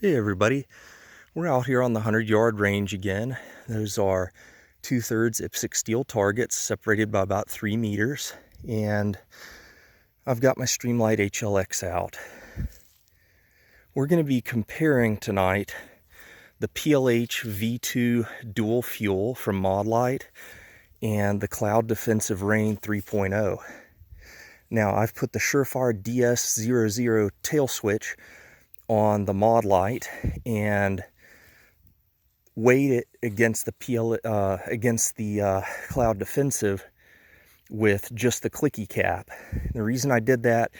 Hey everybody, we're out here on the 100-yard range again. Those are 2/3 IPSC steel targets separated by about 3 meters, and I've got my Streamlight HLX out. We're going to be comparing tonight the PLH V2 dual fuel from Modlite and the Cloud Defensive REIN 3.0. Now I've put the Surefire DS00 tail switch on the Modlite and weighed it against the Cloud Defensive with just the clicky cap. The reason I did that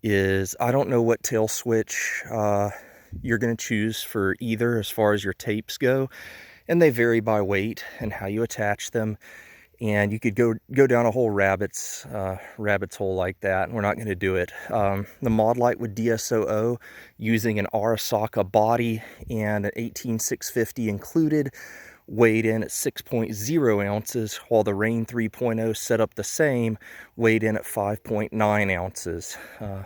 is I don't know what tail switch you're going to choose for either as far as your tapes go, and they vary by weight and how you attach them. And you could go down a whole rabbit's hole like that, and we're not going to do it. The Modlite with DSOO using an Arasaka body and an 18650 included, weighed in at 6.0 ounces, while the REIN 3.0 set up the same, weighed in at 5.9 ounces,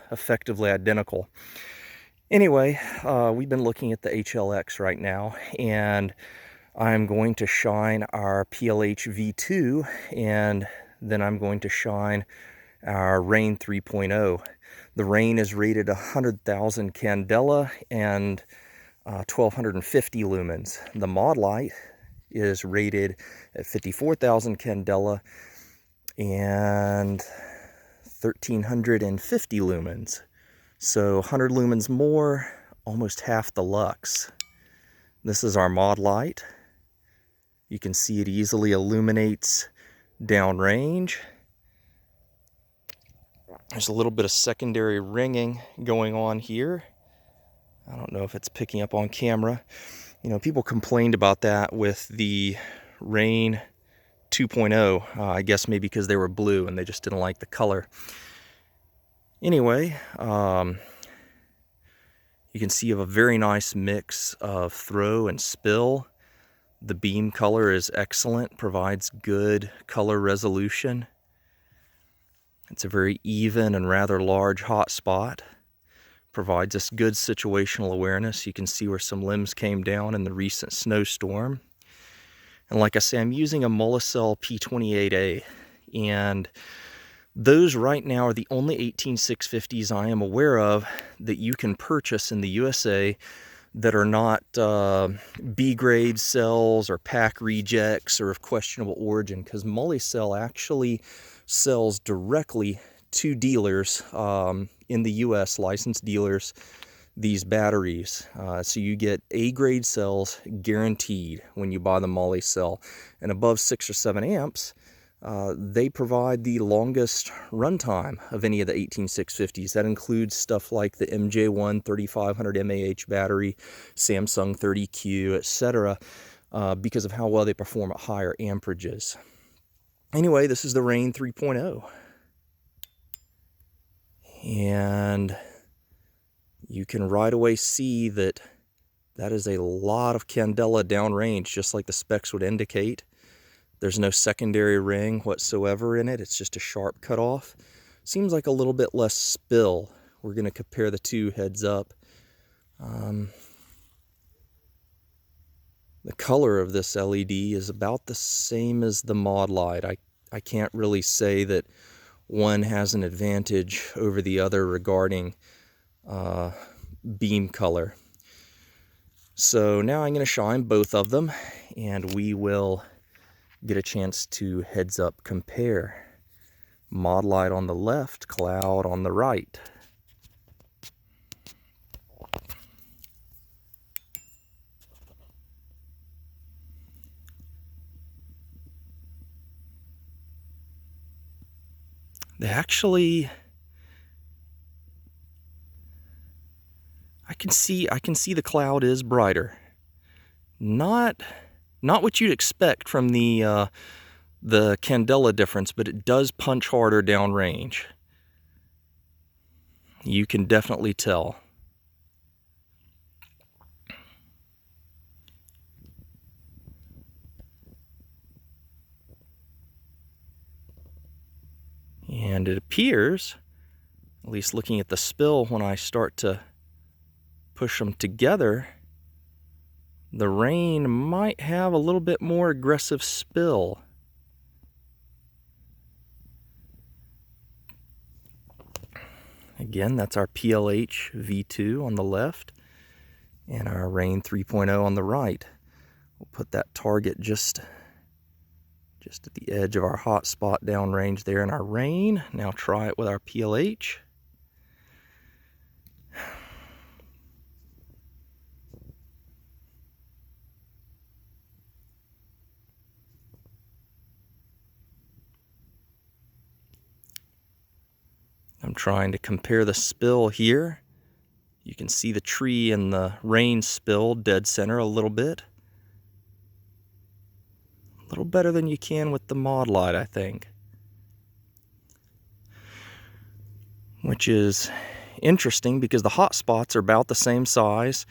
effectively identical. Anyway, we've been looking at the HLX right now, and I'm going to shine our PLH V2, and then I'm going to shine our REIN 3.0. The REIN is rated 100,000 candela and 1250 lumens. The Modlite is rated at 54,000 candela and 1350 lumens. So 100 lumens more, almost half the lux. This is our Modlite. You can see it easily illuminates downrange. There's a little bit of secondary ringing going on here. I don't know if it's picking up on camera. You know, people complained about that with the REIN 2.0. I guess maybe because they were blue and they just didn't like the color. Anyway, you can see you have a very nice mix of throw and spill. The beam color is excellent, provides good color resolution. It's a very even and rather large hot spot. Provides us good situational awareness. You can see where some limbs came down in the recent snowstorm. And like I say, I'm using a Molicel P28A, and those right now are the only 18650s I am aware of that you can purchase in the USA that are not B-grade cells or pack rejects or of questionable origin, because Molicel actually sells directly to dealers in the US, licensed dealers, these batteries. So you get A-grade cells guaranteed when you buy the Molicel, and above 6 or 7 amps, they provide the longest runtime of any of the 18650s. That includes stuff like the MJ1 3500 mAh battery, Samsung 30Q, etc., because of how well they perform at higher amperages. Anyway, this is the REIN 3.0. And you can right away see that that is a lot of candela downrange, just like the specs would indicate. There's no secondary ring whatsoever in it. It's just a sharp cutoff. Seems like a little bit less spill. We're going to compare the two heads up. The color of this LED is about the same as the Modlite. I can't really say that one has an advantage over the other regarding beam color. So now I'm going to shine both of them, and we will get a chance to heads up compare. Modlite on the left, Cloud on the right. They actually, I can see the Cloud is brighter. Not what you'd expect from the candela difference, but it does punch harder downrange. You can definitely tell. And it appears, at least looking at the spill, when I start to push them together, the REIN might have a little bit more aggressive spill. Again, that's our PLH V2 on the left and our REIN 3.0 on the right. We'll put that target just at the edge of our hotspot downrange there in our REIN. Now try it with our PLH. I'm trying to compare the spill here. You can see the tree and the REIN spill dead center a little bit. A little better than you can with the Modlite, I think. Which is interesting because the hot spots are about the same size,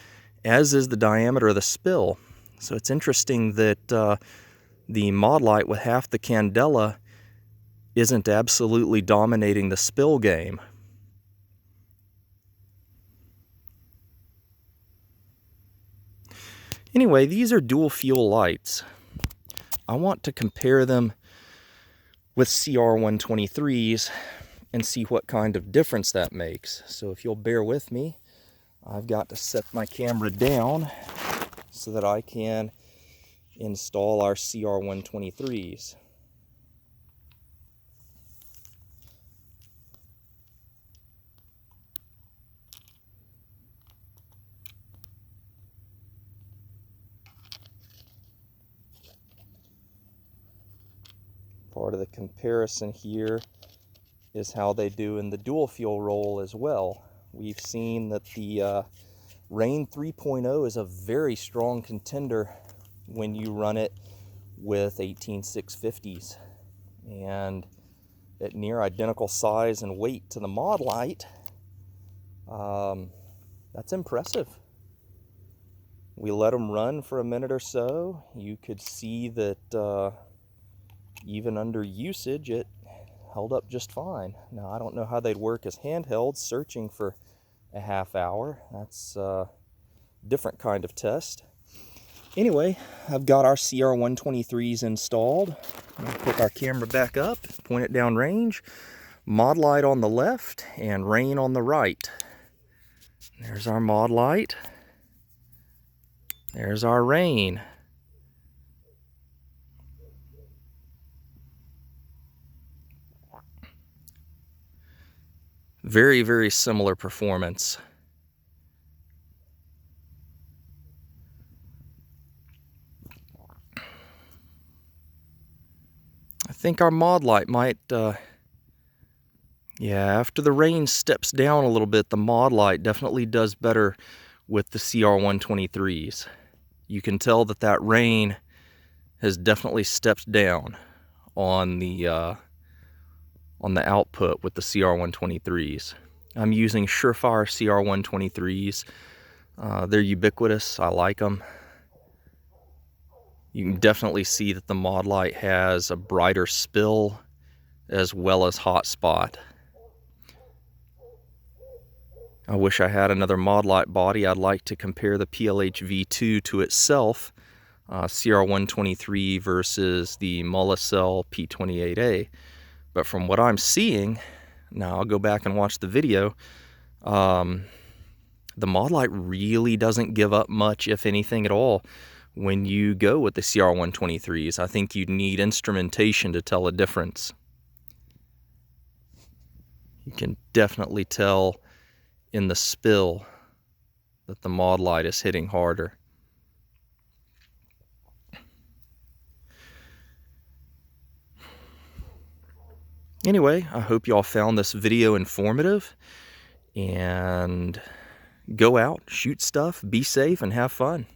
as is the diameter of the spill. So it's interesting that the Modlite with half the candela isn't absolutely dominating the spill game. Anyway, these are dual fuel lights. I want to compare them with CR123s and see what kind of difference that makes. So if you'll bear with me, I've got to set my camera down so that I can install our CR123s. Part of the comparison here is how they do in the dual fuel role as well. We've seen that the REIN 3.0 is a very strong contender when you run it with 18650s, and at near identical size and weight to the Modlite, that's impressive. We let them run for a minute or so. You could see that even under usage, it held up just fine. Now, I don't know how they'd work as handhelds searching for a half hour. That's a different kind of test. Anyway, I've got our CR123s installed. I'm going to pick our camera back up, point it down range, Modlite on the left and REIN on the right. There's our Modlite. There's our REIN. Very, very similar performance. I think our Modlite might, yeah, after the REIN steps down a little bit, the Modlite definitely does better with the CR123s. You can tell that that REIN has definitely stepped down on the output with the CR123s. I'm using Surefire CR123s. They're ubiquitous. I like them. You can definitely see that the Modlite has a brighter spill as well as hot spot. I wish I had another Modlite body. I'd like to compare the PLH V2 to itself, CR123 versus the Molicel P28A. But from what I'm seeing, now I'll go back and watch the video, the Modlite really doesn't give up much, if anything at all, when you go with the CR123s. I think you'd need instrumentation to tell a difference. You can definitely tell in the spill that the Modlite is hitting harder. Anyway, I hope y'all found this video informative, and go out, shoot stuff, be safe, and have fun.